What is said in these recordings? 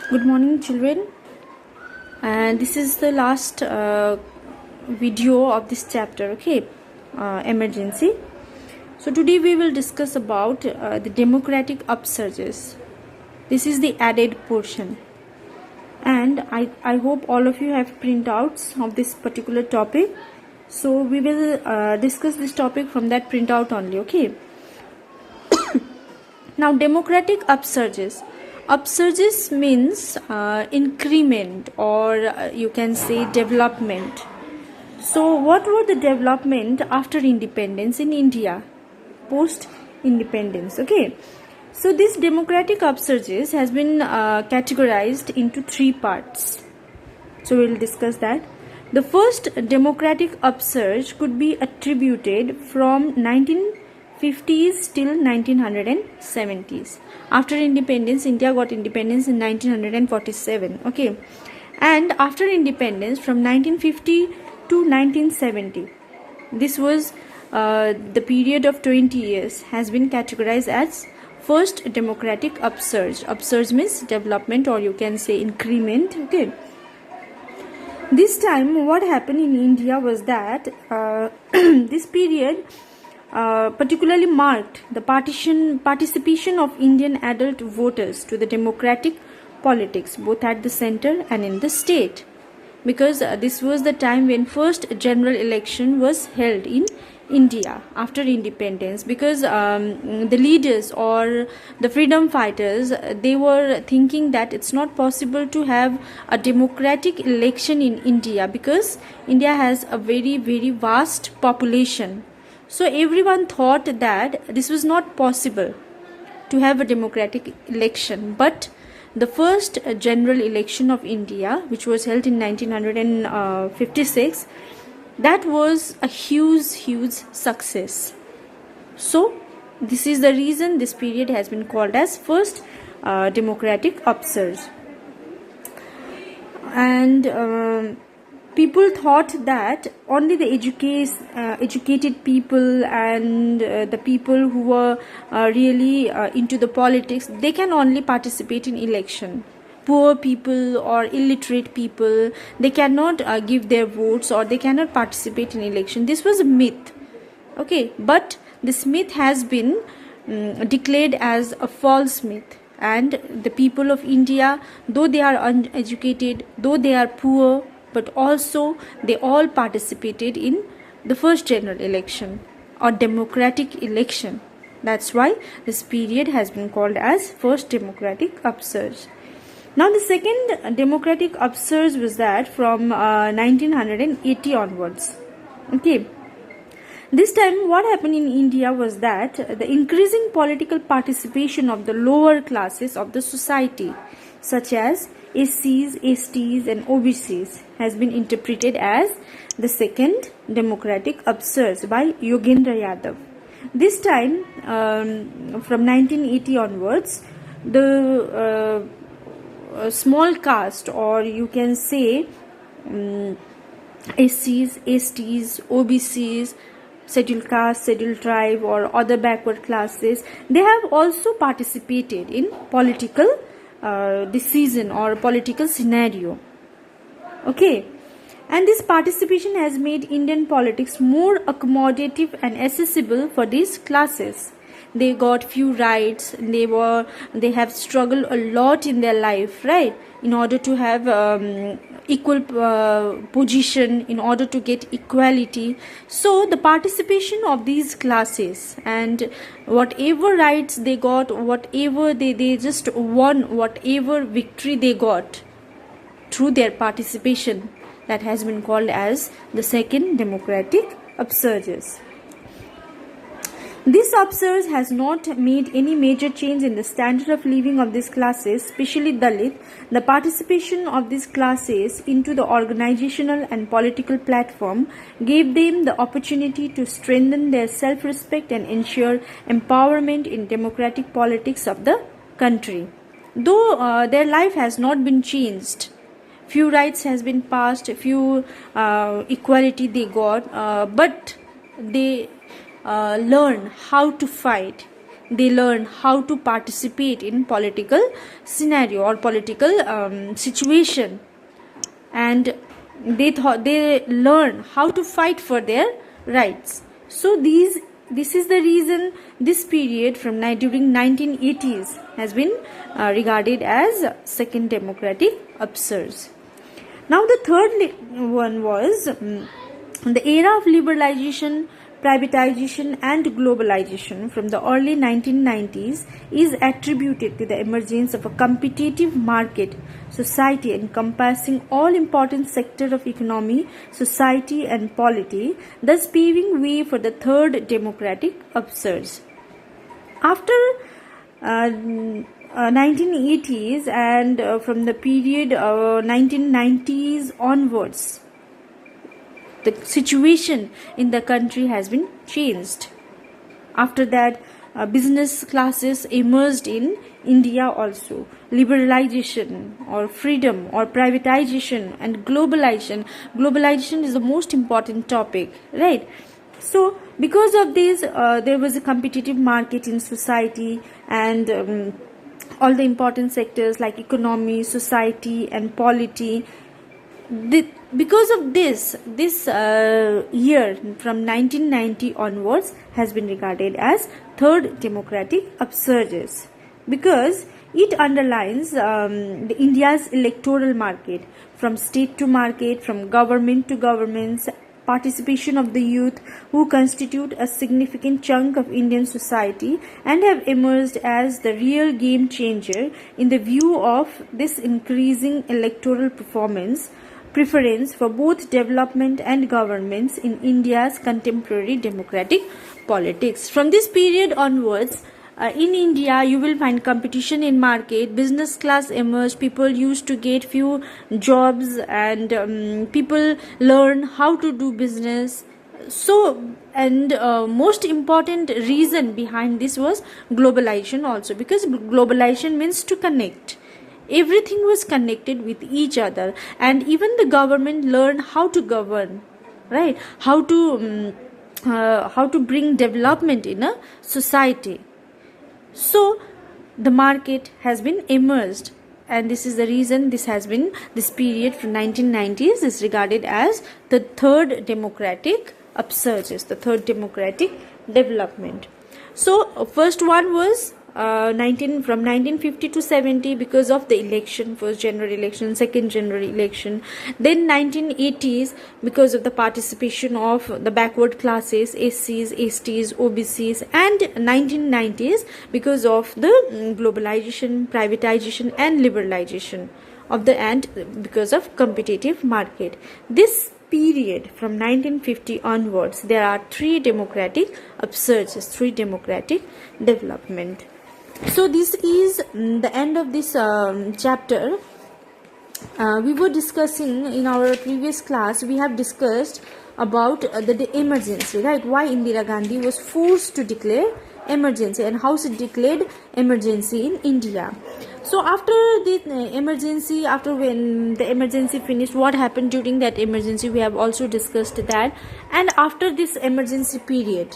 Good morning, children. And this is the last video of this chapter. Okay, emergency. So today we will discuss about the democratic upsurges. This is the added portion, and I hope all of you have printouts of this particular topic. So we will discuss this topic from that printout only. Okay. Now, democratic upsurges. Upsurges means increment, or you can say development. So, what were the development after independence in India, post independence? Okay. So, this democratic upsurges has been categorized into three parts. So, we will discuss that. The first democratic upsurge could be attributed from 1950s till 1970s. After independence, India got independence in 1947. Okay, and after independence from 1950 to 1970, this was the period of 20 years, has been categorized as first democratic upsurge. Upsurge means development, or you can say increment. Okay. This time what happened in India was that this period particularly marked the participation of Indian adult voters to the democratic politics, both at the center and in the state, because this was the time when first general election was held in India after independence, because the leaders or the freedom fighters, they were thinking that it's not possible to have a democratic election in India because India has a very vast population. So everyone thought that this was not possible to have a democratic election. But the first general election of India, which was held in 1956, that was a huge success. So this is the reason this period has been called as first democratic upsurge. And people thought that only the educated people and the people who were really into the politics, they can only participate in election. Poor people or illiterate people, they cannot give their votes, or they cannot participate in election. This was a myth. Okay, but this myth has been declared as a false myth, and the people of India, though they are uneducated, though they are poor, but also they all participated in the first general election or democratic election. That's why this period has been called as first democratic upsurge. Now the second democratic upsurge was that from 1980 onwards. Okay. This time what happened in India was that the increasing political participation of the lower classes of the society, such as SCs, STs and OBCs, has been interpreted as the second democratic upsurge by Yogendra Yadav. This time from 1980 onwards, the small caste, or you can say SCs, STs, OBCs, scheduled caste, scheduled tribe or other backward classes, they have also participated in political decision or political scenario. Okay, and this participation has made Indian politics more accommodative and accessible for these classes. They got few rights. They have struggled a lot in their life, right, in order to have equal position, in order to get equality. So the participation of these classes, and whatever rights they got, whatever they just won, whatever victory they got through their participation, that has been called as the second democratic upsurges. This upsurge has not made any major change in the standard of living of these classes, especially Dalit. The participation of these classes into the organizational and political platform gave them the opportunity to strengthen their self-respect and ensure empowerment in democratic politics of the country. Though their life has not been changed, few rights has been passed, few equality they got, but they learn how to fight. they learn how to participate in political scenario or political situation, and they learn how to fight for their rights. So this is the reason this period during 1980s has been regarded as second democratic upsurge. Now the third one was the era of liberalization, privatization and globalization from the early 1990s is attributed to the emergence of a competitive market society encompassing all important sectors of economy, society and polity, thus paving way for the third democratic upsurge. After 1980s and from the period 1990s onwards, the situation in the country has been changed. After that, business classes emerged in India also. Liberalization or freedom or privatization and globalization. Globalization is the most important topic, right? So because of this, there was a competitive market in society, and all the important sectors like economy, society and polity. Because of this year from 1990 onwards has been regarded as third democratic upsurges, because it underlines the India's electoral market, from state to market, from government to governments, participation of the youth, who constitute a significant chunk of Indian society and have emerged as the real game changer in the view of this increasing electoral preference for both development and governments in India's contemporary democratic politics. From this period onwards, in India, you will find competition in market, business class emerged, people used to get few jobs, and people learn how to do business. So, and most important reason behind this was globalization also, because globalization means to connect. Everything was connected with each other, and even the government learned how to govern, right? How to bring development in a society. So the market has been emerged, and this is the reason this period from 1990s is regarded as the third democratic upsurges, the third democratic development. So first one was from 1950 to 70 because of the election, first general election, second general election. Then 1980s because of the participation of the backward classes, SCs, STs, OBCs, and 1990s because of the globalization, privatization and liberalization of the and because of competitive market. This period from 1950 onwards, there are three democratic upsurges, three democratic development. So this is the end of this chapter. We were discussing in our previous class, we have discussed about the emergency, right? Why Indira Gandhi was forced to declare emergency and how she declared emergency in India. So after the emergency, after when the emergency finished, what happened during that emergency, we have also discussed that. And after this emergency period,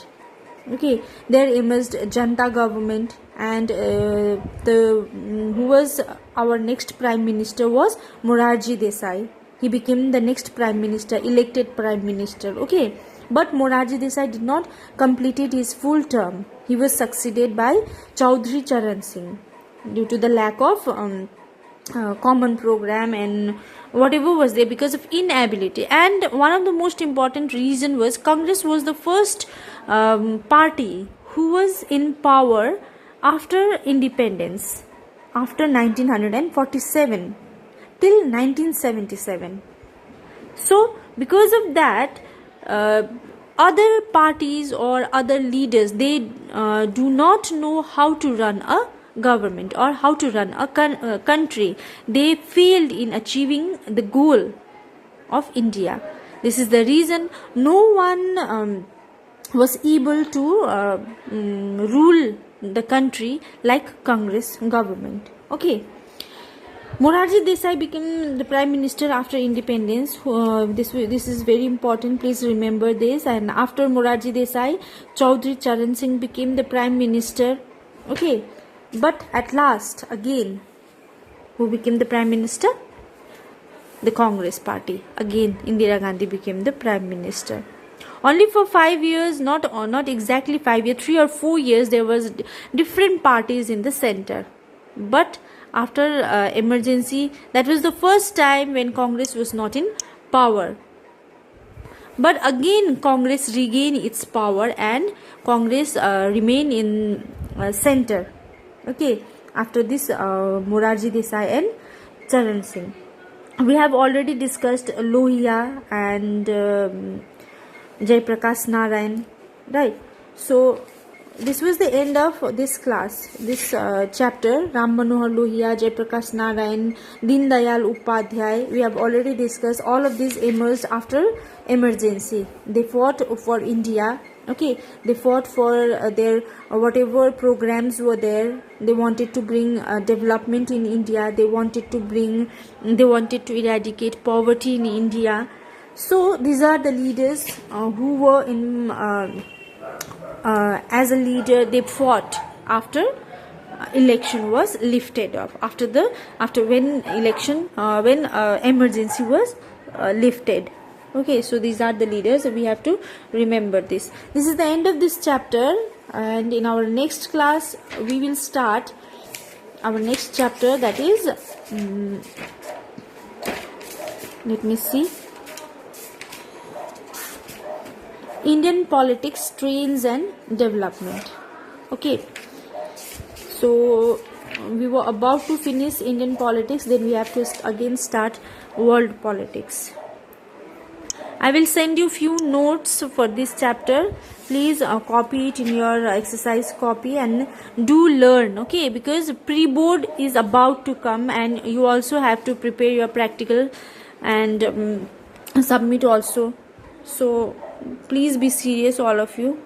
okay, there emerged Janta government, and who was our next prime minister was Morarji Desai. He became the next prime minister, elected prime minister, okay. But Morarji Desai did not completed his full term. He was succeeded by Chaudhry Charan Singh due to the lack of common program and whatever was there, because of inability. And one of the most important reason was Congress was the first party who was in power after independence, after 1947 till 1977. So because of that, other parties or other leaders, they do not know how to run a government or how to run a country. They failed in achieving the goal of India. This is the reason no one was able to rule the country like Congress government, okay. Morarji Desai became the prime minister after independence. This is very important, please remember this. And after Morarji Desai, Chaudhry Charan Singh became the prime minister, Okay, but at last again, who became the Prime Minister? The Congress Party. Again, Indira Gandhi became the Prime Minister. Only for 5 years, not exactly 5 years, 3 or 4 years, there was different parties in the center. But after emergency, that was the first time when Congress was not in power. But again, Congress regained its power and Congress remained in center. Okay, after this, Morarji Desai and Charan Singh. We have already discussed Lohia and Jaiprakash Narayan, right? So this was the end of this class, this chapter. Ram Manohar Lohia, Jaiprakash Narayan, Deen Dayal Upadhyay. We have already discussed. All of these emerged after emergency. They fought for India. Okay, they fought for their whatever programs were there. They wanted to bring development in India. They wanted to eradicate poverty in India. So these are the leaders who were in as a leader. They fought after election was lifted off, after when emergency was lifted. Okay, so these are the leaders. We have to remember this. This is the end of this chapter, and in our next class we will start our next chapter, that is let me see, Indian politics, trends and development. Okay, so we were about to finish Indian politics, then we have to again start world politics. I will send you few notes for this chapter. Please copy it in your exercise copy and do learn, okay, because pre-board is about to come and you also have to prepare your practical and submit also. So please be serious, all of you.